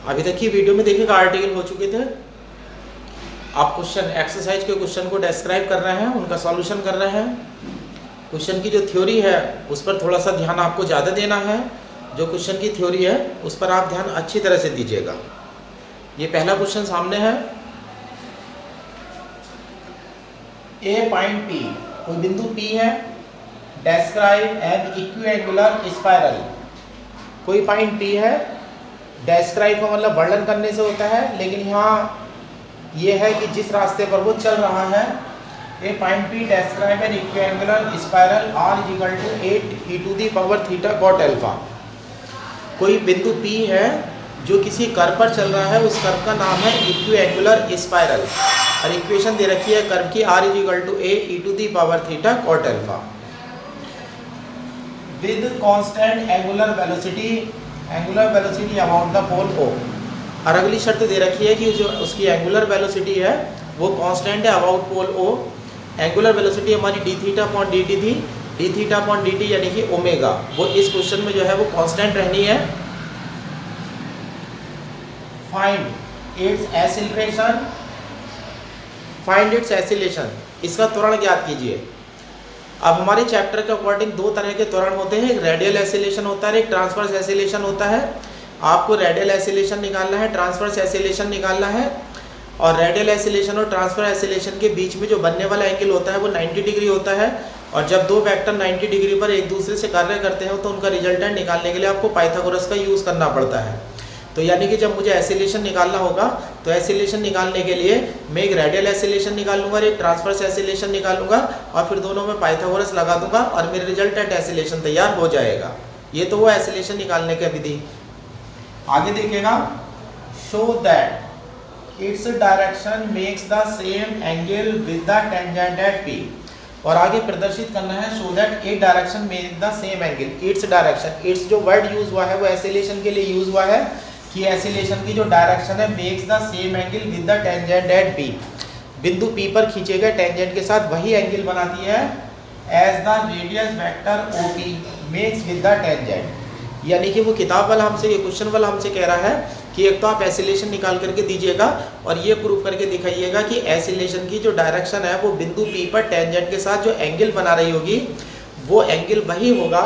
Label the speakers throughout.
Speaker 1: अभी तक की वीडियो में देखिएगा आर्टिकल हो चुके थे। आप क्वेश्चन एक्सरसाइज के क्वेश्चन को डिस्क्राइब कर रहे हैं, उनका सॉल्यूशन कर रहे हैं। क्वेश्चन की जो थ्योरी है उस पर थोड़ा सा ध्यान आपको ज़्यादा देना है। जो क्वेश्चन की थ्योरी है उस पर आप ध्यान अच्छी तरह से दीजिएगा। ये पहला क्वेश्चन सामने है। ए पॉइंट पी, कोई बिंदु पी है, डिस्क्राइब एन इक्विएंगुलर स्पाइरल। कोई पॉइंट पी है, डिस्क्राइब का मतलब वर्णन करने से होता है, लेकिन यहाँ ये है कि जिस रास्ते पर वो चल रहा है। A point P describe an equiangular spiral r is equal to 8 e to the power theta cot alpha. कोई बिंदु पी है जो किसी कर्व पर चल रहा है, उस कर्व का नाम है इक्विएंगुलर स्पाइरल और इक्वेशन दे रखी है कर्व की r is equal to a e to the power theta cot alpha with constant angular velocity about the pole O. और अगली शर्त दे रखी है कि जो उसकी एंगुलर वेलोसिटी है वो कांस्टेंट है about pole O. Angular velocity हमारी d theta upon d t थी, d theta upon d t यानी कि ओमेगा, वो इस क्वेश्चन में जो है वो कांस्टेंट रहनी है। Find its acceleration, find its acceleration, इसका त्वरण ज्ञात कीजिए। अब हमारे चैप्टर के अकॉर्डिंग दो तरह के त्वरण होते हैं, एक रेडियल एक्सीलरेशन होता है, एक ट्रांसवर्स एक्सीलरेशन होता है। आपको रेडियल एक्सीलरेशन निकालना है, ट्रांसवर्स एक्सीलरेशन निकालना है। और रेडियल एक्सीलरेशन और ट्रांसफर एक्सीलरेशन के बीच में जो बनने वाला एंगल होता है वो 90 डिग्री होता है। और जब दो वेक्टर 90 डिग्री पर एक दूसरे से कार्य करते हैं तो उनका रिजल्टेंट निकालने के लिए आपको पाइथागोरस का यूज़ करना पड़ता है। तो यानी कि जब मुझे एक्सीलरेशन निकालना होगा तो एक्सीलरेशन निकालने के लिए मैं एक रेडियल एक्सीलरेशन निकाल लूँगा, एक ट्रांसवर्स एक्सीलरेशन निकाल लूँगा और फिर दोनों में पाइथागोरस लगा दूंगा और मेरे रिजल्टेंट एक्सीलरेशन तैयार हो जाएगा। ये तो वो एक्सीलरेशन निकालने की विधि। आगे देखिएगा, show that its direction makes the same angle with the tangent at P. और आगे प्रदर्शित करना है show that A direction make the same angle. Its direction, it's जो वर्ड यूज हुआ है वो एक्सीलरेशन के लिए यूज हुआ है कि एक्सीलरेशन की जो डायरेक्शन है makes the same angle with the tangent at P. बिंदु पी पर खींचे गए टेंजेंट के साथ वही एंगल बनाती है as the radius vector O P makes with the tangent. यानी कि वो किताब वाला हमसे, ये क्वेश्चन वाला हमसे कह रहा है कि एक तो आप एक्सीलरेशन निकाल करके दीजिएगा और ये प्रूव करके दिखाइएगा कि एक्सीलरेशन की जो डायरेक्शन है वो बिंदु पी पर टेंजेंट के साथ जो एंगल बना रही होगी वो एंगल वही होगा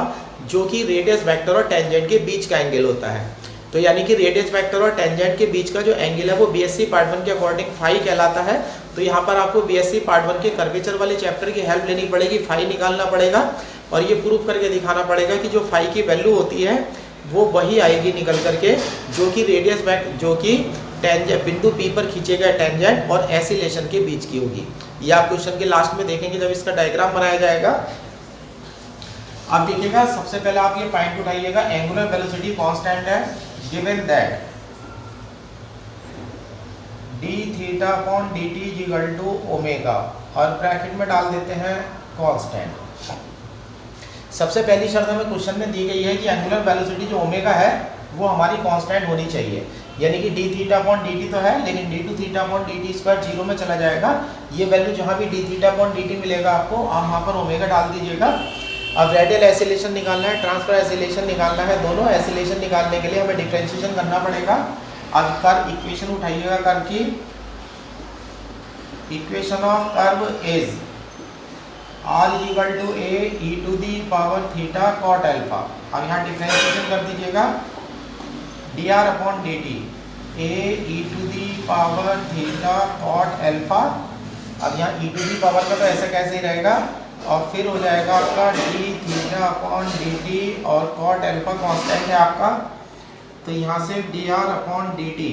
Speaker 1: जो कि रेडियस वेक्टर और टेंजेंट के बीच का एंगल होता है। तो यानी कि रेडियस वेक्टर और टेंजेंट के बीच का जो एंगल है वो बीएससी पार्ट 1 के अकॉर्डिंग फाई कहलाता है। तो यहाँ पर आपको बीएससी पार्ट 1 के कर्वेचर वाले चैप्टर की हेल्प लेनी पड़ेगी, फाई निकालना पड़ेगा और ये प्रूव करके दिखाना पड़ेगा कि जो फाई की वैल्यू होती है वो वही आएगी निकल करके जो कि रेडियस वेक्टर, जो कि टेंजेंट बिंदु पी पर खींचे गए टेंजेंट और एक्सीलरेशन के बीच की होगी। ये आप क्वेश्चन के लास्ट में देखेंगे जब इसका डायग्राम बनाया जाएगा। आप देखिएगा, सबसे पहले आप ये पॉइंट उठाइएगा, एंगुलर वेलोसिटी कांस्टेंट है given that d theta upon d t is equal to omega और ब्रैकेट में डाल देते हैं कांस्टेंट। सबसे पहली शर्त हमें क्वेश्चन में दी गई है कि एंगुलर वेलोसिटी जो ओमेगा है वो हमारी कांस्टेंट होनी चाहिए। यानी कि d theta upon d t तो है लेकिन d two theta upon d t square zero में चला जाएगा। ये वैल्यू जहाँ भी d theta upon d t मिलेगा आपको, आप वहाँ पर ओमेगा डाल दीजिएगा। अब रेडियल एक्सीलरेशन निकालना है, ट्रांसफर एक्सीलरेशन निकालना है, दोनों एक्सीलरेशन निकालने के लिए हमें डिफरेंशिएशन करना पड़ेगा। अब कर्व इक्वेशन उठाइएगा, कर्व की equation of curve is r is equal to a e to the power theta cot alpha. अब यहाँ डिफरेंशिएशन कर दीजिएगा, d r upon d t a e to the power theta cot alpha. अब यहाँ ई to the power का तो ऐसा कैसे ही रहेगा और फिर हो जाएगा आपका d theta upon d t और कॉट अल्फा कांस्टेंट है आपका। तो यहाँ से d r upon d t,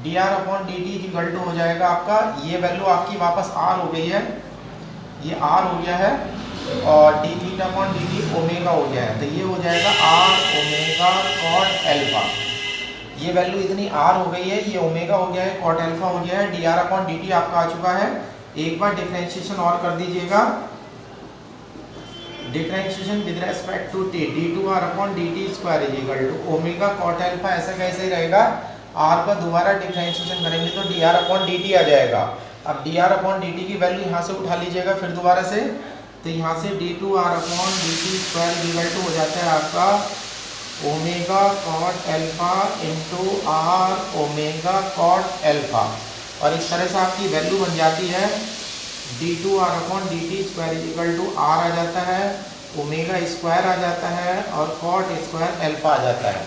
Speaker 1: d r upon d t equal to हो जाएगा आपका, ये वैल्यू आपकी वापस आर हो गई है, ये आर हो गया है और D theta upon d T omega हो गया है। तो ये हो जाएगा आर ओमेगा कॉट अल्फा। ये वैल्यू इतनी आर हो गई है, ये ओमेगा हो गया है, कॉट अल्फा हो गया है, d r upon d T आपका आ चुका है। एक बार डिफरेंशिएशन और कर दीजिएगा, differentiation with respect to t, d two r upon d t square is equal to omega cot alpha. ऐसा कैसे ही रहेगा, आर का दोबारा डिफरेंशिएशन करेंगे तो d r upon d t आ जाएगा। अब d r upon d t की वैल्यू यहाँ से उठा लीजिएगा फिर दोबारा से, तो यहाँ से d two r upon d t square equal to हो जाता है आपका omega cot alpha into r omega cot alpha, और इस तरह से आपकी वैल्यू बन जाती है d2r upon dt square is equal to r आ जाता है, ओमेगा स्क्वायर आ जाता है और कॉट स्क्वायर एल्फा आ जाता है।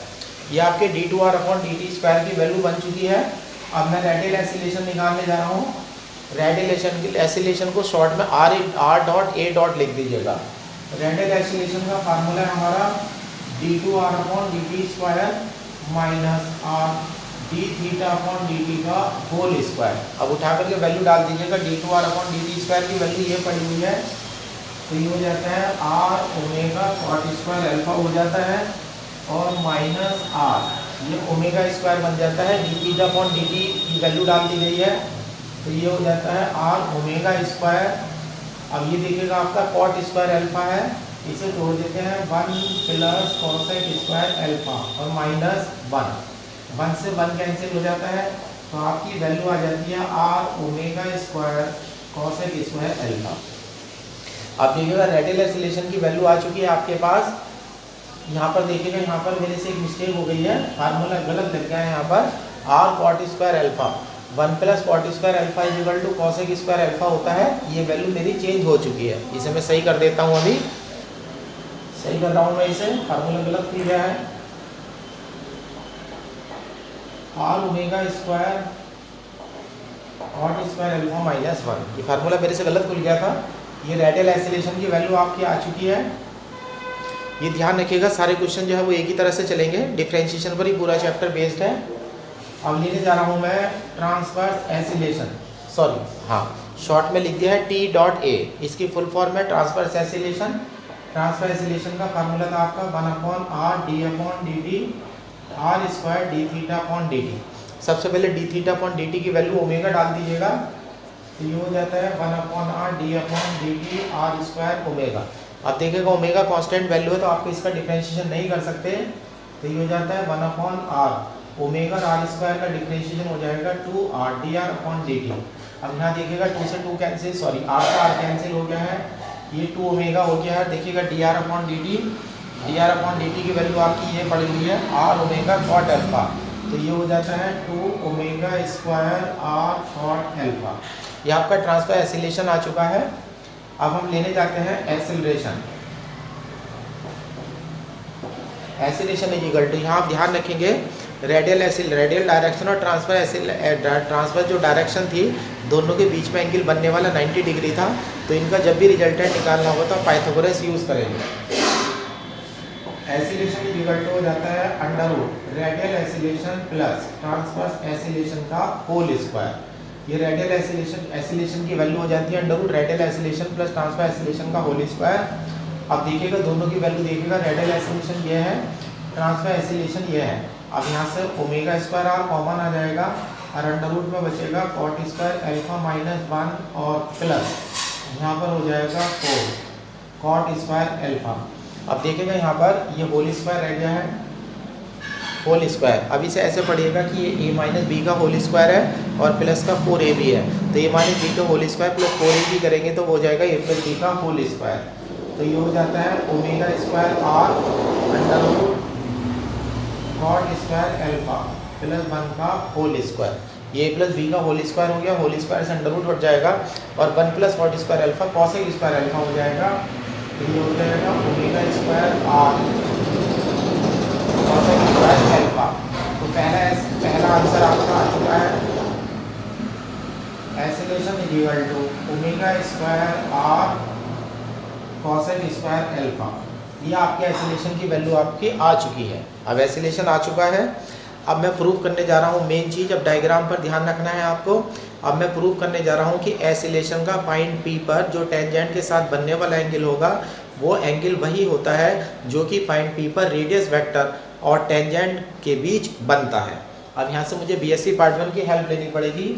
Speaker 1: ये आपके d2r अपॉन dt स्क्वायर की वैल्यू बन चुकी है। अब मैं रेडियल एसिलेशन निकालने जा रहा हूँ। रेडियल एसिलेशन को शॉर्ट में आर डॉट ए डॉट लिख दीजिएगा। रेडियल एसिलेशन का फार्मूला है हमारा d2r upon dt square minus r d theta upon dt का होल स्क्वायर। अब उठा करके वैल्यू डाल दीजिएगा। d2r अपॉन dt स्क्वायर की वैल्यू ये पड़ी हुई है, तो ये हो जाता है r omega cot square alpha हो जाता है और माइनस आर, ये ओमेगा स्क्वायर बन जाता है। डी थीटा अपॉन dt की वैल्यू डाल दी गई है, तो ये हो जाता है आर ओमेगा स्क्वायर। अब ये देखिएगा आपका कॉट स्क्वायर एल्फा है, इसे जोड़ देते हैं 1 प्लस कॉसेक स्क्वायर एल्फा और माइनस 1 से 1 कैंसिल हो जाता है, तो आपकी वैल्यू आ जाती है r omega square cosec square alpha. अब देखिएगा रेडियल एसिलेशन की वैल्यू आ चुकी है आपके पास। यहाँ पर देखिएगा, यहाँ पर मेरे से एक मिस्टेक हो गई है, फार्मूला गलत लग गया है यहाँ पर। R cot square alpha 1 plus cot square alpha is equal to cosec square alpha होता है। ये वैल्यू मेरी चेंज हो चुकी है, इसे मैं सही कर देता हूँ। अभी सही कर रहा हूँ मैं इसे, फार्मूला गलत खुल गया है। R omega square cot square alpha minus 1, ये फार्मूला मेरे से गलत खुल गया था। ये रेडियल एसिलेशन की वैल्यू आपकी आ चुकी है। ये ध्यान रखिएगा, सारे क्वेश्चन जो है वो एक ही तरह से चलेंगे, डिफरेंशिएशन पर ही पूरा चैप्टर बेस्ड है। अब लेने जा रहा हूँ मैं ट्रांसवर्स एसिलेशन, सॉरी हाँ शॉर्ट में लिख दिया है टी डॉट ए, इसकी फुल फॉर्म है ट्रांसवर्स एसिलेशन। ट्रांसफर एसिलेशन का फार्मूला था आपका 1 upon r d upon d t r square d theta upon d T. सबसे पहले D theta upon d t की वैल्यू ओमेगा डाल दीजिएगा, तो ये हो जाता है 1 upon r d upon d t r square omega. अब देखिएगा ओमेगा कांस्टेंट वैल्यू है, तो आपको इसका डिफरेंशिएशन नहीं कर सकते, तो ये हो जाता है 1 upon r omega r square का डिफरेंशिएशन हो जाएगा 2 r d r upon d t. अब यहाँ देखिएगा 2 से 2 कैंसिल, सॉरी आर से आर कैंसिल हो गया है, ये 2 ओमेगा हो गया है। देखिएगा d r upon d t की वैल्यू आपकी ये पड़ी हुई है आर ओमेगा कॉट एल्फा, तो ये हो जाता है 2 omega square r cot alpha. ये आपका ट्रांसफर एसिलेशन आ चुका है। अब हम लेने जाते हैं acceleration. Acceleration is equal to, यहाँ आप ध्यान रखेंगे रेडियल डायरेक्शन और ट्रांसफर जो डायरेक्शन थी दोनों के बीच में एंगल बनने वाला 90 डिग्री था, तो इनका जब भी रिजल्टेंट निकालना होगा तो पाइथागोरस यूज़ करेंगे। एसिलेशन इज इक्वल टू हो जाता है under root radial acceleration plus transverse acceleration का होल स्क्वायर। ये रेडियल एसिलेशन की वैल्यू हो जाती है under root radial acceleration plus transfer acceleration का होल स्क्वायर। अब देखिएगा दोनों की वैल्यू देखिएगा, रेडियल एसिलेशन ये है, ट्रांसफर एसिलेशन ये है। अब यहाँ से ओमेगा स्क्वायर आर कॉमन आ जाएगा और अंडर रूट में बचेगा कॉट स्क्वायर एल्फा माइनस 1 और प्लस यहाँ पर हो जाएगा 4 कॉट स्क्वायर एल्फा। अब देखिएगा यहाँ पर ये होल स्क्वायर रह गया है, होल स्क्वायर। अब इसे ऐसे पढ़िएगा कि ये a माइनस बी का होल स्क्वायर है और प्लस का 4ab है, तो a माइनस बी का होल स्क्वायर प्लस 4ab करेंगे तो वो हो जाएगा a प्लस बी का होल स्क्वायर। तो ये हो जाता है omega square r under root cot square alpha plus 1 का होल स्क्वायर। ये a प्लस बी का होल स्क्वायर हो गया, होल स्क्वायर से अंडर रूट हट जाएगा और 1 plus cot square alpha cosec square alpha हो जाएगा, तो ये हो जाएगा omega square r cosec square alpha. तो पहला आंसर आपका आ चुका है। Acceleration is equal to omega square r cosec square alpha. ये आपके एसिलेशन की वैल्यू आपकी आ चुकी है। अब एसिलेशन आ चुका है, अब मैं प्रूव करने जा रहा हूँ मेन चीज़। अब डायग्राम पर ध्यान रखना है आपको। अब मैं प्रूव करने जा रहा हूँ कि एसिलेशन का पॉइंट P पर जो टेंजेंट के साथ बनने वाला एंगल होगा वो एंगल वही होता है जो कि पॉइंट P पर रेडियस वेक्टर और टेंजेंट के बीच बनता है। अब यहाँ से मुझे BSc पार्ट 1 की हेल्प लेनी पड़ेगी।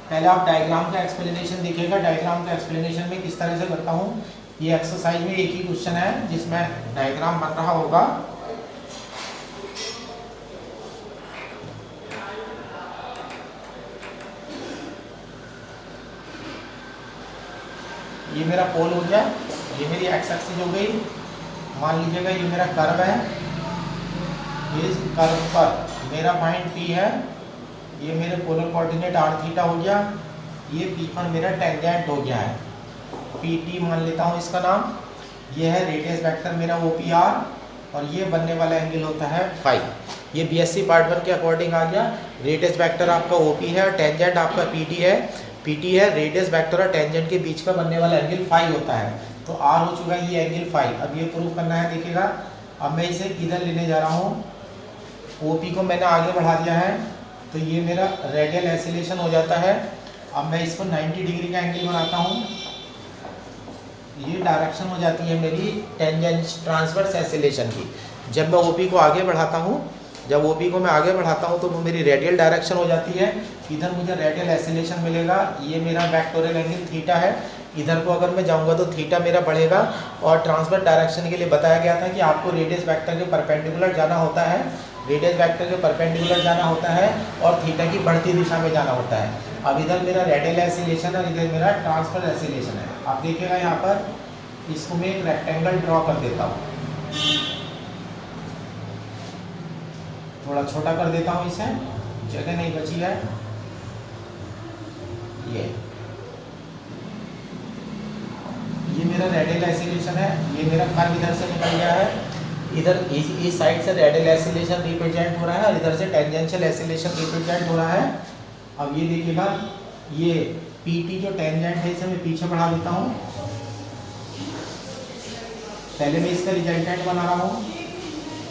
Speaker 1: पहले आप डायग्राम का एक्सप्लेनेशन देखिएगा। डायग्राम का एक्सप्लेनेशन में किस तरह से करता हूँ, ये एक्सरसाइज में एक ही क्वेश्चन है जिसमें डायग्राम बन रहा होगा। ये मेरा पोल हो गया, ये मेरी एक्स एक्सिस हो गई। मान लीजिएगा ये मेरा कर्व है, इस कर्व पर मेरा पॉइंट P है, ये मेरे पोलर कोऑर्डिनेट r थीटा हो गया, ये P पर मेरा टेंजेंट हो गया है, PT मान लेता हूँ इसका नाम। ये है रेडियस वेक्टर मेरा OPR और ये बनने वाला एंगल होता है फाई। ये BSc पार्ट 1 के अकॉर्डिंग आ गया। रेडियस वेक्टर आपका OP है और टेंजेंट आपका PT है। PT है, रेडियस वेक्टर और टेंजेंट के बीच का बनने वाला एंगल फाई होता है। तो R हो चुका है ये एंगल फाई। अब ये प्रूव करना है, देखिएगा। अब मैं इसे किधर लेने जा रहा हूँ, OP को मैंने आगे बढ़ा दिया है, तो ये मेरा रेडियल एसिलेशन हो जाता है। अब मैं इसको 90 डिग्री का एंगल बनाता हूँ, ये डायरेक्शन हो जाती है मेरी टेंजेंट ट्रांसवर्स एसिलेशन की। जब मैं OP को आगे बढ़ाता हूँ, जब OP को मैं आगे बढ़ाता हूँ तो वो मेरी रेडियल डायरेक्शन हो जाती है। इधर मुझे रेडियल एसिलेशन मिलेगा, ये मेरा वेक्टोरियल एंगल थीटा है। इधर को अगर मैं जाऊँगा तो थीटा मेरा बढ़ेगा। और ट्रांसवर्स डायरेक्शन के लिए बताया गया था कि आपको रेडियस वेक्टर के परपेंडिकुलर जाना होता है, रेडियस वेक्टर के परपेंडिकुलर जाना होता है और थीटा की बढ़ती दिशा में जाना होता है। अब इधर मेरा रेडियल एसिलेशन और इधर मेरा ट्रांसवर्स एसिलेशन है। आप देखिएगा यहाँ पर, इसको मैं एक रेक्टेंगल ड्रॉ कर देता हूँ, थोड़ा छोटा कर देता हूँ, इसे जगह नहीं बची है। ये मेरा रेडियल एसिलेशन है, ये मेरा कर्व इधर से निकल गया है। इधर इस साइड से रेडियल एसिलेशन रिप्रेजेंट हो रहा है और इधर से टेंजेंशियल एसिलेशन रिप्रेजेंट हो रहा है। अब ये देखिएगा, ये PT जो टेंजेंट है इसे मैं पीछे बढ़ा देता हूँ। पहले मैं इसका रिजल्टेंट बना रहा हूँ,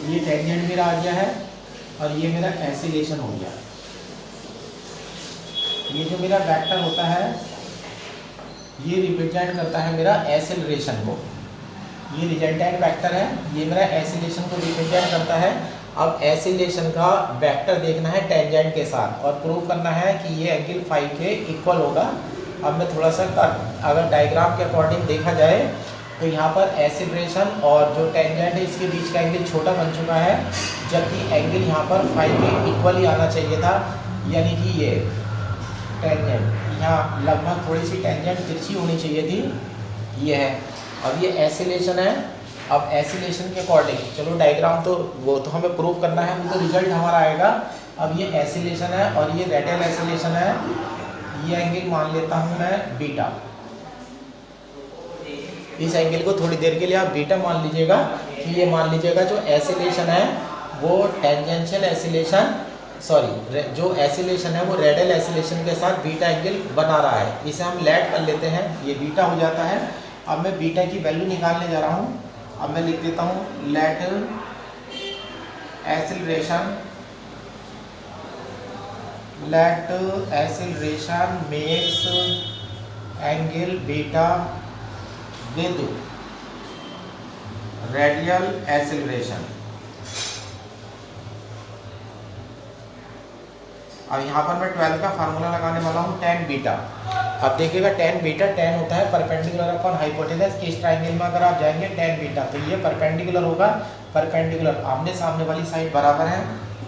Speaker 1: ये टेंजेंट मेरा आ गया है और ये मेरा एसिलेशन हो गया। ये जो मेरा वेक्टर होता है ये रिप्रेजेंट करता है मेरा एसिलरेशन को, ये रिजल्टेंट वेक्टर है, ये मेरा एसिलेशन को रिप्रेजेंट करता है। अब एसिलेशन का वेक्टर देखना है टेंजेंट के साथ और प्रूव करना है कि ये एंगल फाई के इक्वल होगा। अब मैं थोड़ा सा अगर डायग्राम के अकॉर्डिंग देखा जाए तो यहाँ पर एसिलरेशन और जो टेंजेंट है इसके बीच का एंगल छोटा बन चुका है, जबकि एंगल यहाँ पर फाई के इक्वल ही आना चाहिए था। यानी कि ये टेंजेंट यहाँ लगभग थोड़ी सी टेंजेंट तिरछी होनी चाहिए थी, ये है। अब ये एसिलेशन है। अब एसिलेशन के अकॉर्डिंग चलो डायग्राम तो वो तो हमें प्रूव करना है, वो तो रिजल्ट हमारा आएगा। अब ये एसिलेशन है और ये रेडियल एसिलेशन है। ये एंगल मान लेता हूँ मैं बीटा। इस एंगल को थोड़ी देर के लिए आप बीटा मान लीजिएगा कि ये मान लीजिएगा जो एसिलेशन है वो टेंजेंशियल एसिलेशन, सॉरी जो एसिलेशन है वो रेडियल एसिलेशन के साथ बीटा एंगल बना रहा है। इसे हम लेट कर लेते हैं, ये बीटा हो जाता है। अब मैं बीटा की वैल्यू निकालने जा रहा हूँ। अब मैं लिख देता हूँ let acceleration makes angle beta with radial acceleration. अब यहाँ पर मैं 12 का फार्मूला लगाने वाला हूँ, tan बीटा। अब देखिएगा tan बीटा, tan होता है परपेंडिकुलर अपॉन हाइपोटेनस। इस ट्राइंगल में अगर आप जाएंगे tan बीटा तो ये परपेंडिकुलर होगा, परपेंडिकुलर आमने सामने वाली साइड बराबर है,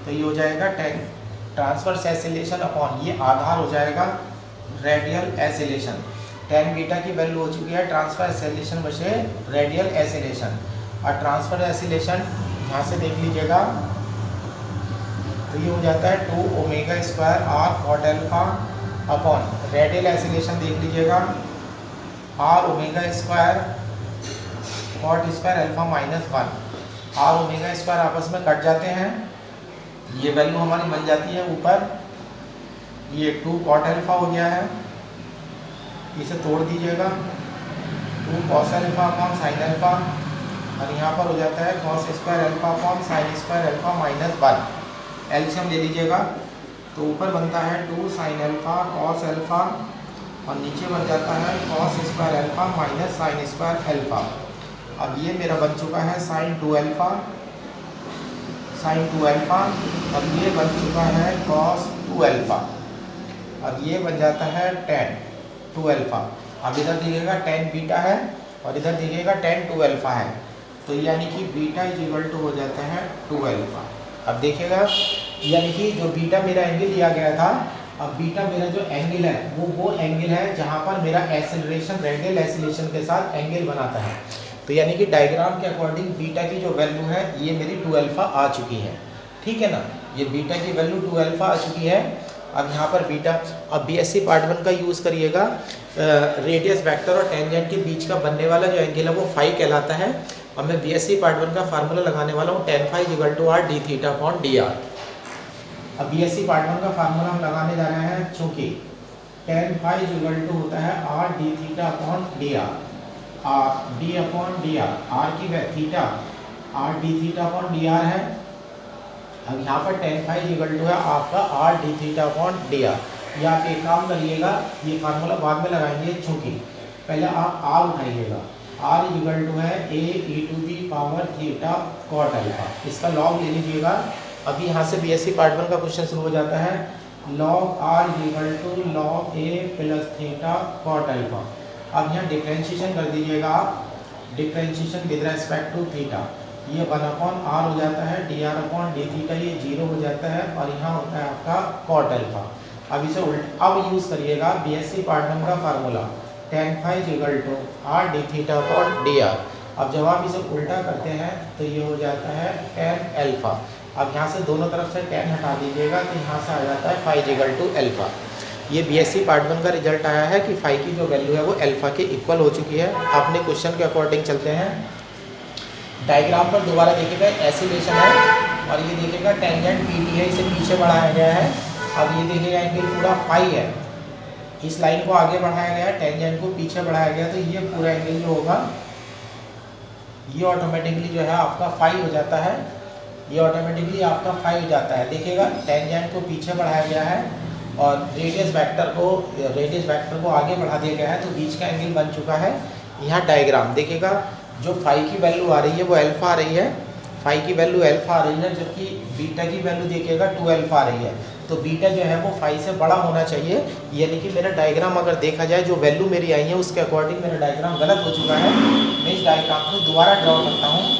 Speaker 1: तो ये हो जाएगा tan ट्रांसवर्स एसिलेशन अपॉन ये आधार हो जाएगा रेडियल एसिलेशन। tan बीटा की वैल्यू हो चुकी है ट्रांसवर्स एसिलेशन बचे रेडियल एसिलेशन। और ट्रांसफर एसिलेशन यहाँ से देख लीजिएगा तो ये हो जाता है 2 omega square r cot alpha upon radial acceleration देख लीजिएगा r omega square cot square alpha -1। R omega square आपस में कट जाते हैं, ये वैल्यू हमारी बन जाती है ऊपर, ये 2 कॉट एल्फा हो गया है, इसे तोड़ दीजिएगा 2 cos alpha upon sine alpha और यहाँ पर हो जाता है cos square alpha upon sine square alpha -1। LCM ले लीजिएगा तो ऊपर बनता है 2 साइन एल्फा कॉस एल्फा और नीचे बन जाता है cos square alpha minus sine square alpha. अब ये मेरा बन चुका है साइन 2 एल्फा अब ये बन चुका है कॉस 2 एल्फा। अब ये बन जाता है tan 2 एल्फा। अब इधर देखिएगा tan बीटा है और इधर देखिएगा tan 2 एल्फा है, तो यानी कि बीटा इज इक्वल टू हो जाता है 2 एल्फा। अब देखिएगा यानी कि जो बीटा मेरा एंगल लिया गया था, अब बीटा मेरा जो एंगल है वो एंगल है जहाँ पर मेरा एसिलरेशन रेडियल एसिलेशन के साथ एंगल बनाता है। तो यानी कि डायग्राम के अकॉर्डिंग बीटा की जो वैल्यू है ये मेरी 2 अल्फा आ चुकी है। ठीक है ना। ये बीटा की वैल्यू 2 अल्फा आ चुकी है। अब यहाँ पर बीटा, अब बीएससी पार्ट 1 का यूज़ करिएगा। रेडियस वेक्टर और टेंजेंट के बीच का बनने वाला जो एंगल है वो फाई कहलाता है। और मैं बीएससी पार्ट 1 का फार्मूला लगाने वाला हूँ tan phi = r d theta upon dr। अब बीएससी पार्ट 1 का फार्मूला हम लगाने जा रहे हैं, चूँकि tan phi = होता है r d theta upon dr, d upon dr, r की theta r d theta upon dr है। अब यहाँ पर tan phi = है आपका r d theta upon dr। ये आप एक काम करिएगा, ये फार्मूला बाद में लगाएंगे, चूँकि पहले आप r उठाइएगा। r = है a e⁻θ cot अल्फा, इसका लॉग ले लीजिएगा। अभी यहाँ से बीएससी पार्ट 1 का क्वेश्चन शुरू हो जाता है। log r = log a + theta cot alpha. अब यहाँ डिफ्रेंशिएशन कर दीजिएगा आप, differentiation with respect to theta, ये 1/r हो जाता है, dr/d थीटा ये 0 हो जाता है, और यहाँ होता है आपका cot अल्फा। अब इसे अब यूज़ करिएगा बीएससी पार्ट 1 का formula, tan phi = r d theta upon dr। अब जब आप इसे उल्टा करते हैं तो ये हो जाता है tan अल्फा। अब यहाँ से दोनों तरफ से tan हटा दीजिएगा तो यहाँ से आ जाता है phi = अल्फा। ये बीएससी पार्ट 1 का रिजल्ट आया है कि फाई की जो वैल्यू है वो अल्फा के इक्वल हो चुकी है। अपने क्वेश्चन के अकॉर्डिंग चलते हैं। डायग्राम पर दोबारा देखिएगा, एसिलेशन है और ये देखिएगा टेंजेंट पीटी है, इसे पीछे बढ़ाया गया है। अब ये देखिएगा एंगल पूरा फाई है, इस लाइन को आगे बढ़ाया गया है, टेंजेंट को पीछे बढ़ाया गया, तो ये पूरा एंगल जो होगा ये ऑटोमेटिकली जो है आपका फाई हो जाता है। ये ऑटोमेटिकली आपका फाई हो जाता है। देखिएगा टेंजेंट को पीछे बढ़ाया गया है और रेडियस वेक्टर को आगे बढ़ा दिया गया है, तो बीच का एंगल बन चुका है। यहाँ डायग्राम देखिएगा, जो फाई की वैल्यू आ रही है वो अल्फा आ रही है, फाई की वैल्यू अल्फा आ रही है, जबकि बीटा की वैल्यू देखिएगा 2 अल्फा आ रही है। तो बीटा जो है वो फाई से बड़ा होना चाहिए, यानी कि मेरा डायग्राम अगर देखा जाए जो वैल्यू मेरी आई है उसके अकॉर्डिंग मेरा डायग्राम गलत हो चुका है। मैं इस डायग्राम को दोबारा ड्रॉ करता हूँ।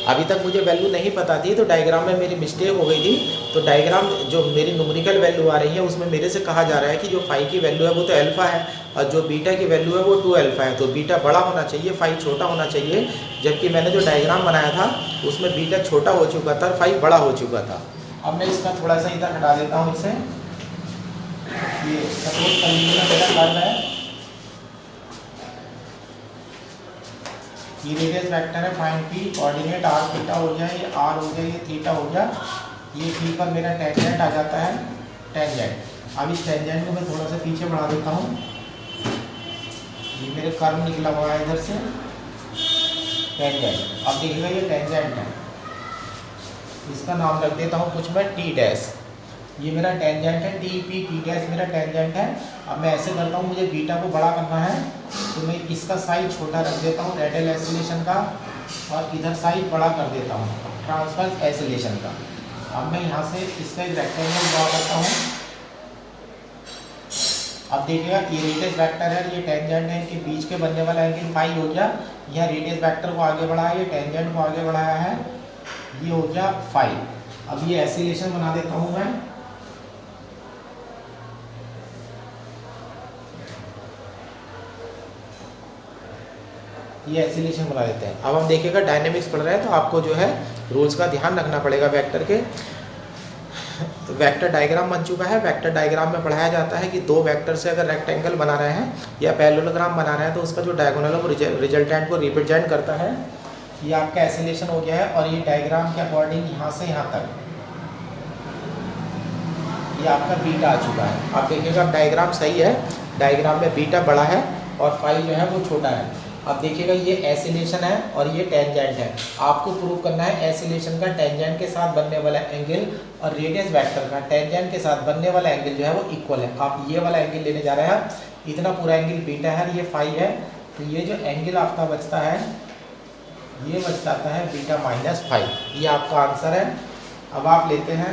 Speaker 1: अभी तक मुझे वैल्यू नहीं पता थी, तो डायग्राम में मेरी मिस्टेक हो गई थी। तो डायग्राम जो मेरी न्यूमेरिकल वैल्यू आ रही है उसमें मेरे से कहा जा रहा है कि जो फाई की वैल्यू है वो तो अल्फा है और जो बीटा की वैल्यू है वो 2 अल्फा है। तो बीटा बड़ा होना चाहिए, फाई छोटा होना चाहिए, जबकि मैंने जो डायग्राम बनाया था उसमें बीटा छोटा हो चुका था, फाई बड़ा हो चुका था। अब मैं इसका थोड़ा सा इधर हटा देता हूँ इसे। ये सपोज कर लीजिए मेरा कर्व है, ये रेडियस वेक्टर है, find P, coordinate r theta हो गया, ये r हो गया, ये थीटा हो गया, ये पी पर मेरा टेंजेंट आ जाता है, टेंजेंट। अब इस टेंजेंट को मैं थोड़ा सा पीछे बढ़ा देता हूँ, ये मेरे कर्व निकला हुआ है इधर से टेंजेंट। अब देखिएगा ये टेंजेंट है, इसका नाम रख देता हूँ कुछ मैं टी डैश, ये मेरा टेंजेंट है, टी पी टी डैश मेरा टेंजेंट है। अब मैं ऐसे करता हूँ, मुझे बीटा को बड़ा करना है तो मैं इसका साइज छोटा रख देता हूँ रेडियल एसिलेशन का, और इधर साइज बड़ा कर देता हूँ ट्रांसवर्स एसिलेशन का। अब मैं यहाँ से इसका एक रेक्टेंगल ड्रॉ करता हूँ। अब देखिएगा ये रेडियस वेक्टर है, ये टेंजेंट है, इनके बीच के बनने वाला एंगल फाई हो गया। यहाँ रेडियस वेक्टर को आगे बढ़ाया, ये टेंजेंट को आगे बढ़ाया है, ये हो गया फाई। अब ये एसिलेशन बना देता हूँ मैं, ये एसिलेशन बना देते हैं। अब हम देखिएगा डायनेमिक्स पढ़ रहे हैं तो आपको जो है रूल्स का ध्यान रखना पड़ेगा वेक्टर के। वेक्टर डायग्राम बन चुका है। वेक्टर डायग्राम में पढ़ाया जाता है कि दो वेक्टर से अगर रेक्टेंगल बना रहे हैं या पैरेललोग्राम बना रहे हैं तो उसका जो डायगोनल है वो रिजल्टेंट को रिप्रेजेंट करता है। ये आपका एसिलेशन हो गया है और ये डायग्राम के अकॉर्डिंग यहाँ से यहाँ तक ये आपका बीटा आ चुका है। आप देखिएगा डायग्राम सही है, डायग्राम में बीटा बड़ा है और फाई जो है वो छोटा है। अब देखिएगा ये एसिलेशन है और ये टेंजेंट है। आपको प्रूव करना है एसिलेशन का टेंजेंट के साथ बनने वाला एंगल और रेडियस वेक्टर का टेंजेंट के साथ बनने वाला एंगल जो है वो इक्वल है। आप ये वाला एंगल लेने जा रहे हैं, इतना पूरा एंगल बीटा है, ये फाई है, तो ये जो एंगल आपका बचता है ये बच जाता है बीटा माइनस फाई। ये आपका आंसर है। अब आप लेते हैं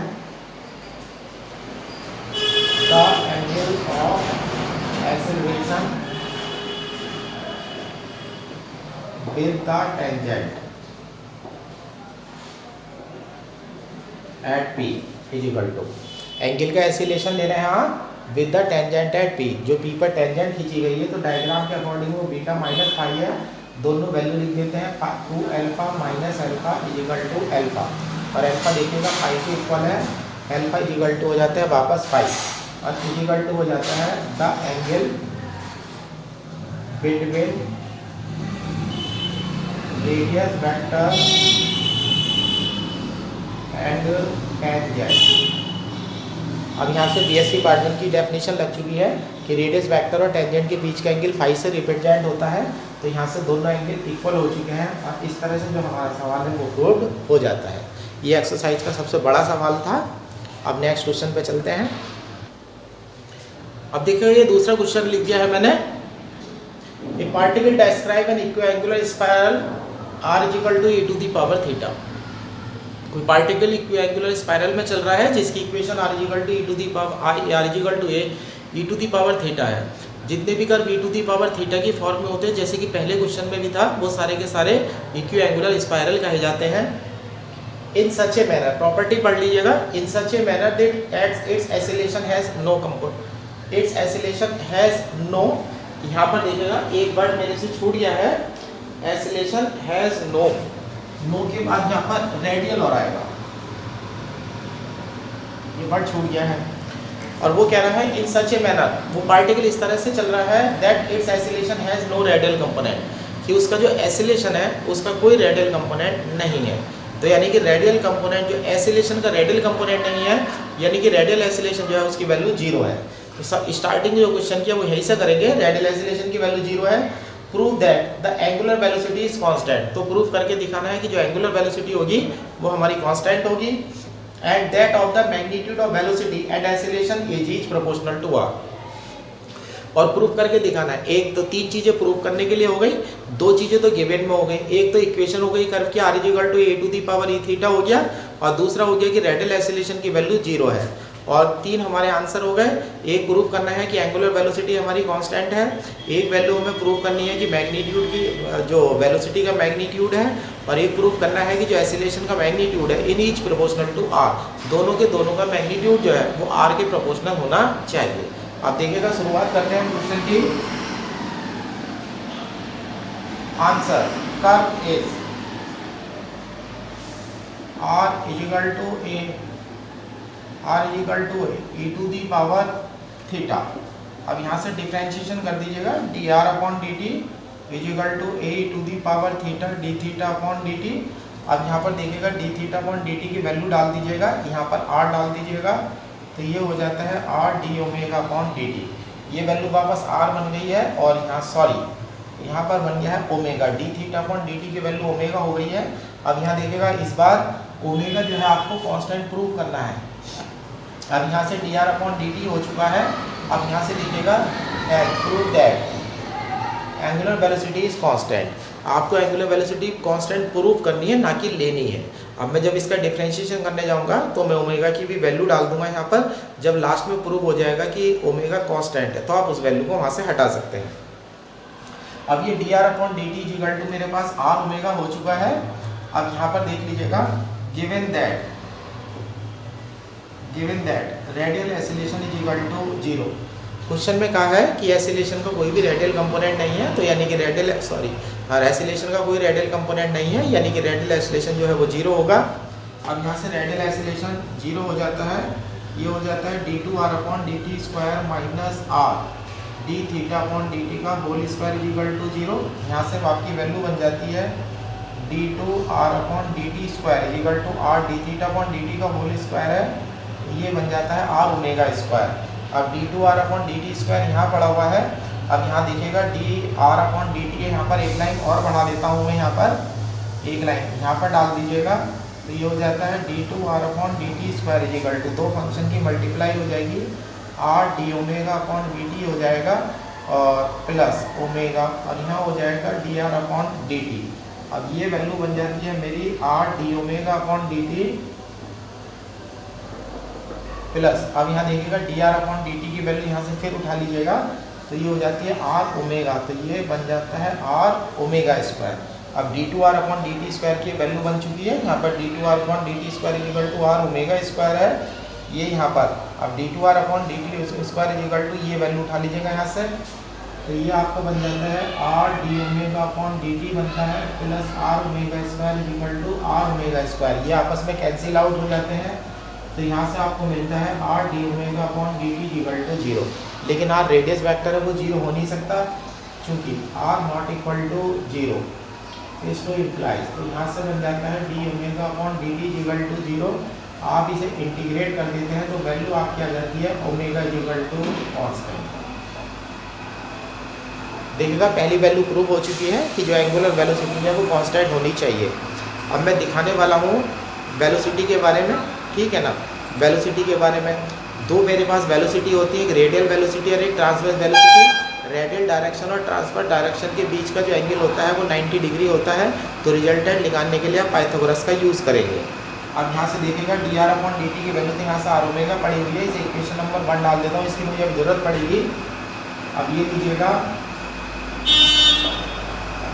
Speaker 1: the angle of acceleration with the tangent at P is equal to, angle का एसिलेशन ले रहे हैं आप, with the tangent at P, जो पी पर टेंजेंट खींची गई है, तो डायग्राम के अकॉर्डिंग वो बीटा माइनस फाई है, दोनों वैल्यू लिख देते हैं 2 alpha minus alpha is equal to alpha, और अल्फा देखिएगा फाई के इक्वल है, अल्फा इज इक्वल टू हो जाता है वापस फाई, और इज इक्वल टू हो जाता है the angle between radius vector and tangent. अब यहाँ से बीएससी पार्ट 1 की डेफिनेशन लग चुकी है कि रेडियस वेक्टर और टेंजेंट के बीच का एंगल फाई से रिप्रेजेंट होता है, तो यहाँ से दोनों एंगल इक्वल हो चुके हैं, और इस तरह से जो हमारा सवाल है वो प्रूव हो जाता है। ये एक्सरसाइज का सबसे बड़ा सवाल था। अब नेक्स्ट क्वेश्चन पे चलते हैं। अब देखिए ये दूसरा क्वेश्चन लिख दिया है मैंने, a particle describe an equiangular spiral r is equal to e to the power theta. कोई पार्टिकल इक्विएंगुलर स्पाइरल में चल रहा है जिसकी equation r is equal to e to the power r is equal to e to the power theta है। जितने भी curve e to the power theta की फॉर्म में होते हैं, जैसे कि पहले क्वेश्चन में भी था, वो सारे के सारे इक्विएंगुलर स्पाइरल कहे जाते हैं। इन सच ए मैनर, प्रॉपर्टी पढ़ लीजिएगा, in such a manner that at its acceleration has no component, its acceleration has no, यहाँ पर देखिएगा एक वर्ड मेरे से छूट गया है, एसिलेशन हैज नो, नो के बाद यहाँ पर रेडियल और आएगा, ये वर्ड छूट गया है। और वो कह रहा है इन सच ए मैनर, वो पार्टिकल इस तरह से चल रहा है that it's acceleration has no radial component, कि उसका जो एसिलेशन है उसका कोई रेडियल कंपोनेंट नहीं है। तो यानी कि रेडियल कंपोनेंट, जो एसिलेशन का रेडियल कंपोनेंट नहीं है, यानी कि रेडियल एसिलेशन जो है उसकी वैल्यू 0 है। तो स्टार्टिंग जो क्वेश्चन किया वो यहीं से करेंगे, रेडियल एसिलेशन की वैल्यू 0 है। Prove that the angular velocity is constant, तो प्रूव करके दिखाना है कि जो एंगुलर वेलोसिटी होगी वो हमारी कांस्टेंट होगी, and that of the magnitude of velocity at acceleration is proportional to r. और प्रूफ करके दिखाना है, एक तो 3 चीजें प्रूफ करने के लिए हो गई, 2 चीजें तो गिवन में हो गई, एक तो इक्वेशन हो गई कर्व की r is equal to a to the power e theta हो गया, और दूसरा हो गया कि रेडियल एक्सीलरेशन की वैल्यू 0 है, और 3 हमारे आंसर हो गए। एक प्रूफ करना है कि एंगुलर वेलोसिटी हमारी कांस्टेंट है, एक वैल्यू हमें प्रूफ करनी है कि मैग्नीट्यूड की जो वेलोसिटी का मैग्नीट्यूड है, और एक प्रूफ करना है कि जो एक्सीलरेशन का मैग्नीट्यूड है in each proportional to r, दोनों के दोनों का मैग्नीट्यूड जो है वो आर के प्रोपोर्शनल होना चाहिए। आप देखिएगा, शुरुआत करते हैं क्वेश्चन की। Answer curve is r is equal to a, r is equal to e to the power theta. अब यहाँ से डिफ्रेंशिएशन कर दीजिएगा, d r upon d t is equal to a to the power theta d theta upon d t. अब यहाँ पर देखिएगा d theta upon d t की वैल्यू डाल दीजिएगा, यहाँ पर आर डाल दीजिएगा, तो ये हो जाता है r d omega upon d T. ये वैल्यू वापस आर बन गई है, और यहाँ सॉरी यहाँ पर बन गया है omega, D theta upon d t की वैल्यू ओमेगा हो गई है। अब यहाँ देखिएगा, इस बार ओमेगा जो है आपको कांस्टेंट प्रूव करना है। अब यहाँ से d r upon d t हो चुका है। अब यहाँ से लिखिएगा prove that angular velocity is constant. आपको एंगुलर वेलोसिटी कांस्टेंट प्रूव करनी है, ना कि लेनी है। अब मैं जब इसका डिफरेंशिएशन करने जाऊँगा तो मैं ओमेगा की भी वैल्यू डाल दूंगा यहाँ पर। जब लास्ट में प्रूव हो जाएगा कि ओमेगा कांस्टेंट है, तो आप उस वैल्यू को वहाँ से हटा सकते हैं। अब ये d r upon d t is equal to मेरे पास आर ओमेगा हो चुका है। अब यहाँ पर देख लीजिएगा, given that radial acceleration is equal to 0। Question में कहा है कि एक्सीलरेशन का कोई भी रेडियल कंपोनेंट नहीं है, तो यानी कि एक्सीलरेशन का कोई रेडियल कंपोनेंट नहीं है, यानी कि रेडियल एक्सीलरेशन जो है वो 0 होगा। अब यहाँ से रेडियल एक्सीलरेशन 0 हो जाता है, ये हो जाता है d two r upon d t square minus r d theta upon d t का whole square is equal to 0। यहाँ से आपकी वैल्यू बन जाती है d two r upon d t square is equal to r d theta upon d t का whole square है, ये बन जाता है आर ओमेगा स्क्वायर। अब d two r upon d t square यहाँ पड़ा हुआ है। अब यहाँ देखिएगा d r upon d T, यहाँ पर एक लाइन और बढ़ा देता हूँ मैं, यहाँ पर एक लाइन यहाँ पर डाल दीजिएगा, तो ये हो जाता है d two r upon d t square is equal to, दो फंक्शन की मल्टीप्लाई हो जाएगी, r d omega upon d t हो जाएगा और प्लस ओमेगा, और यहाँ हो जाएगा d r upon d t. अब ये वैल्यू बन जाती है मेरी r d omega upon d t plus, अब यहाँ देखिएगा d r upon d t की वैल्यू यहाँ से फिर उठा लीजिएगा, तो ये हो जाती है आर ओमेगा, तो ये बन जाता है आर ओमेगा स्क्वायर। अब d two r upon d t square की वैल्यू बन चुकी है, यहाँ पर d two r upon d t square equal to r omega square है, ये यहाँ पर अब d2r upon dt square is equal to ये वैल्यू उठा लीजिएगा यहाँ से, तो ये आपका बन जाता है r d omega upon dt बनता है plus r omega square is equal to r omega square, ये आपस में कैंसिल आउट हो जाते हैं, तो यहाँ से आपको मिलता है r d omega upon dt is equal to 0। लेकिन r रेडियस वेक्टर है वो 0 हो नहीं सकता क्योंकि r not equal to 0 is to implies, तो यहाँ से बन जाता है d omega upon dt is equal to 0। आप इसे इंटीग्रेट कर देते हैं तो वैल्यू आपकी आ जाती है omega is equal to constant. देखिएगा पहली वैल्यू प्रूव हो चुकी है कि जो एंगुलर वेलोसिटी है वो कांस्टेंट होनी चाहिए। अब मैं दिखाने वाला हूँ वेलोसिटी के बारे में, ठीक है ना। वेलोसिटी के बारे में दो मेरे पास वेलोसिटी होती है, एक रेडियल वेलोसिटी और एक ट्रांसवर्स वेलोसिटी। रेडियल डायरेक्शन और ट्रांसफर डायरेक्शन के बीच का जो एंगल होता है वो 90 डिग्री होता है, तो रिजल्टेंट निकालने के लिए आप पाइथागोरस का यूज़ करेंगे। अब यहाँ से देखिएगा d r upon d t की वैल्यू तो यहाँ से आर ओमेगा पड़ी हुई है, इसे इक्वेशन नंबर 1 डाल देता हूँ, इसकी मुझे अब जरूरत पड़ेगी। अब ये लीजिएगा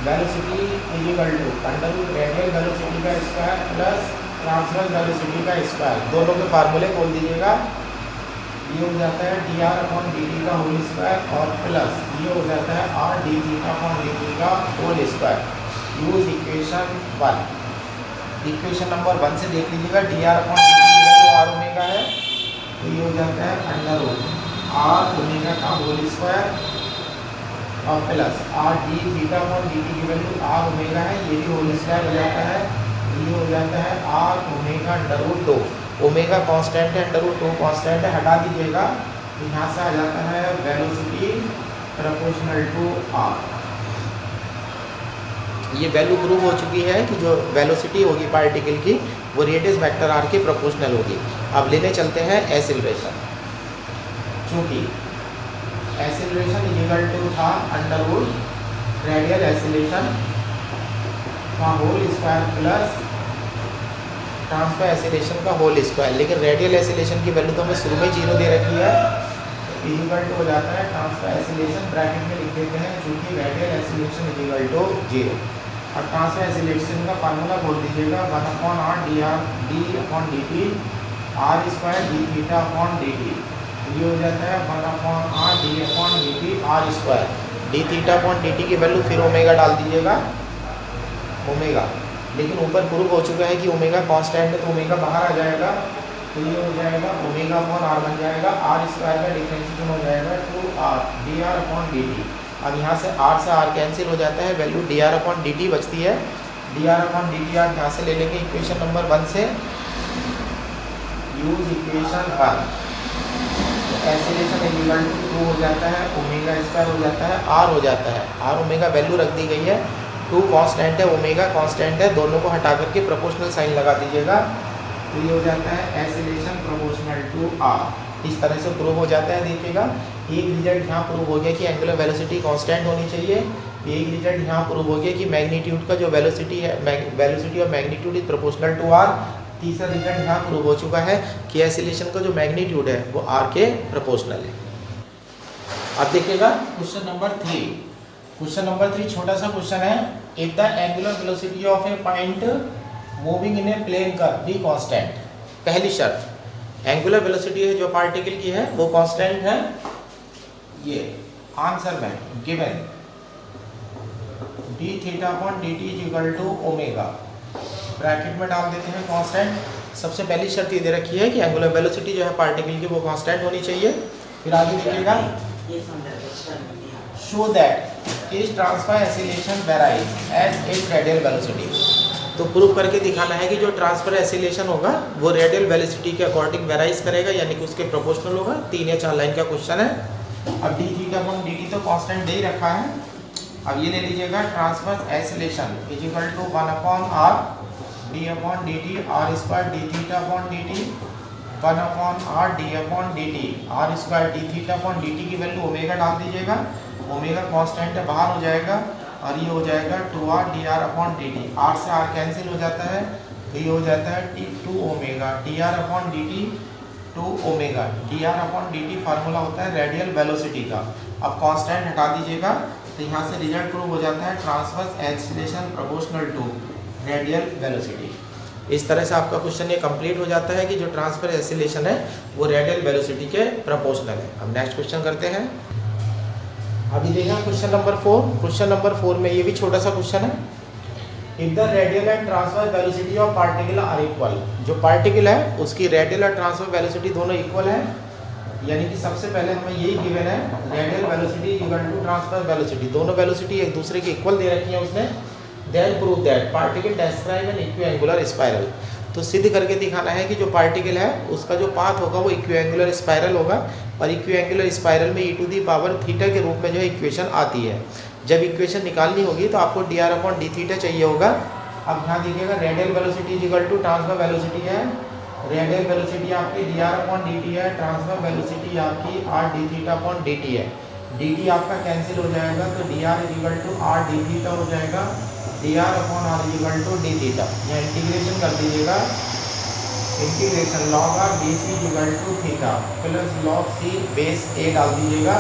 Speaker 1: velocity is equal to under root radial velocity का स्क्वायर प्लस ट्रांसवर्स वेलोसिटी का स्क्वायर, दोनों के फार्मूले खोल दीजिएगा। ये हो जाता है d r upon d t का होल स्क्वायर और प्लस ये हो जाता है r d theta upon d t का whole square. Use equation 1। Equation number 1 से देख लीजिएगा d r upon d t की वैल्यू आर ओमेगा है, तो ये हो जाता है अंडर रूट आर ओमेगा का होल स्क्वायर और plus are d theta upon d t की वैल्यू आर ओमेगा है, ये भी होल स्क्वायर हो जाता है, ये हो जाता है r omega under root 2। Omega constant है, अंडर रूट 2 कांस्टेंट है, हटा दीजिएगा, यहाँ से आ जाता है वेलोसिटी प्रोपोर्शनल टू आर। ये वैल्यू प्रूव हो चुकी है कि जो वेलोसिटी होगी पार्टिकल की वो रेडियस वेक्टर आर के प्रोपोर्शनल होगी। अब लेने चलते हैं एक्सीलरेशन, क्योंकि एक्सीलरेशन इज इक्वल टू था अंडर रूट रेडियल एक्सीलरेशन का whole square plus transverse acceleration का होल स्क्वायर, लेकिन रेडियल एक्सीलरेशन की वैल्यू तो हमें शुरू में 0 दे रखी है, तो इक्वल टू हो जाता है ट्रांसफर एक्सीलरेशन ब्रैकेट में लिख देते हैं क्योंकि रेडियल एक्सीलरेशन इक्वल टू 0। और ट्रांसफर एक्सीलरेशन का फार्मूला बोल दीजिएगा 1 upon r d are d upon d t r square d theta upon d T, ये हो जाता है 1 upon r d upon d t r square d theta upon d t की value फिर omega डाल दीजिएगा ओमेगा, लेकिन ऊपर प्रूव हो चुका है कि ओमेगा कांस्टेंट है तो ओमेगा बाहर आ जाएगा, तो ये हो जाएगा ओमेगा अपॉन आर बन जाएगा, आर स्क्वायर का डिफरेंशिएशन हो जाएगा two r d r upon d t. अब यहाँ से आर से आर कैंसिल हो जाता है, value d r upon d t बचती है, d r upon d t आप यहाँ से ले लेंगे इक्वेशन नंबर 1 से। Use equation 1, acceleration equal to 2 हो जाता है, ओमेगा स्क्वायर हो जाता है, आर हो जाता है, आर ओमेगा वैल्यू रख दी गई है, 2 कांस्टेंट है, ओमेगा कांस्टेंट है, दोनों को हटा करके प्रोपोर्शनल साइन लगा दीजिएगा, तो ये हो जाता है एक्सीलरेशन प्रोपोर्शनल टू आर। इस तरह से प्रूव हो जाता है। देखिएगा एक रिजल्ट यहाँ प्रूव हो गया कि एंगुलर वेलोसिटी कांस्टेंट होनी चाहिए, एक रिजल्ट यहाँ प्रूव हो गया कि मैग्नीट्यूड का जो वेलोसिटी है वेलोसिटी और magnitude is proportional to r. तीसरा रिजल्ट यहाँ प्रूव हो चुका है कि एक्सीलरेशन का जो मैग्नीट्यूड है वो आर के प्रोपोर्शनल है। अब देखिएगा क्वेश्चन नंबर 3। क्वेश्चन नंबर 3 छोटा सा क्वेश्चन है। If the angular velocity of a point moving in a plane curve be constant. पहली शर्त एंगुलर वेलोसिटी है जो पार्टिकल की है वो कांस्टेंट है। ये आंसर में given d theta upon d t is equal to omega, bracket में डाल देते हैं कांस्टेंट। सबसे पहली शर्त ये दे रखी है कि एंगुलर वेलोसिटी जो है पार्टिकल की वो कांस्टेंट होनी चाहिए। फिर आगे देखिएगा show that is transverse acceleration varies as is radial velocity. तो प्रूव करके दिखाना है कि जो ट्रांसफर एक्सीलरेशन होगा वो रेडियल वेलोसिटी के अकॉर्डिंग वेराइज करेगा, यानी कि उसके प्रोपोर्शनल होगा। 3 या 4 लाइन का क्वेश्चन है। अब d theta upon d t तो कांस्टेंट दे ही रखा है। अब ये ले लीजिएगा transverse acceleration is equal to 1 upon r d upon d t r square d theta upon d t 1 upon r d upon d t r square d theta upon d t की value omega डाल दीजिएगा। Omega constant है, बाहर हो जाएगा और ये हो जाएगा 2r d r upon d t. R से आर कैंसिल हो जाता है तो ये हो जाता है T2 omega d r upon d t 2 omega d r upon d t formula होता है रेडियल वेलोसिटी का। अब कांस्टेंट हटा दीजिएगा तो यहाँ से रिजल्ट प्रूव हो जाता है transverse acceleration proportional to radial velocity. इस तरह से आपका क्वेश्चन ये कंप्लीट हो जाता है कि जो ट्रांसफर एसिलेशन है वो रेडियल वेलोसिटी के प्रोपोर्शनल है। अब नेक्स्ट क्वेश्चन करते हैं। अभी देखा क्वेश्चन नंबर 4। क्वेश्चन नंबर 4 में ये भी छोटा सा क्वेश्चन है। If the radial and transverse velocity of particle are equal, जो पार्टिकल है उसकी रेडियल और ट्रांसफर वेलोसिटी दोनों इक्वल है, यानी कि सबसे पहले हमें यही गिवन है radial velocity equal to transfer velocity, दोनों वेलोसिटी एक दूसरे की इक्वल दे रखी है उसने। Then prove that particle describe an equiangular spiral, तो सिद्ध करके दिखाना है कि जो पार्टिकल है उसका जो पाथ होगा वो इक्विएंगुलर स्पाइरल होगा, और इक्विएंगुलर स्पाइरल में e to the power theta के रूप में जो है इक्वेशन आती है। जब इक्वेशन निकालनी होगी तो आपको dr अपॉन डी थीटा चाहिए होगा। अब यहाँ देखिएगा radial velocity is equal to transfer velocity है, रेडियल वेलोसिटी आपकी dr अपॉन dt है, ट्रांसफर वेलोसिटी आपकी r d theta upon dt है। dt आपका कैंसिल हो जाएगा तो dr is equal to r d theta हो जाएगा, dr upon r is equal to d theta. यहाँ इंटीग्रेशन कर दीजिएगा, integration log r bc is equal to theta plus log c base a डाल दीजिएगा,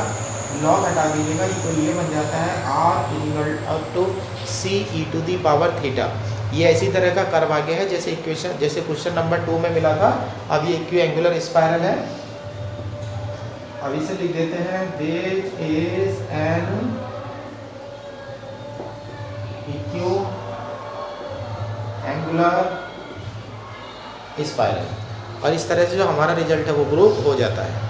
Speaker 1: log हटा दीजिएगा, तो ये बन जाता है r is equal to c e to the power theta. ये इसी तरह का कर्व आ गया है जैसे इक्वेशन, जैसे क्वेश्चन नंबर 2 में मिला था। अब ये इक्विएंगुलर स्पाइरल है। अब इसे लिख देते हैं this is an equiangular spiral, और इस तरह से जो हमारा रिजल्ट है वो प्रूव हो जाता है।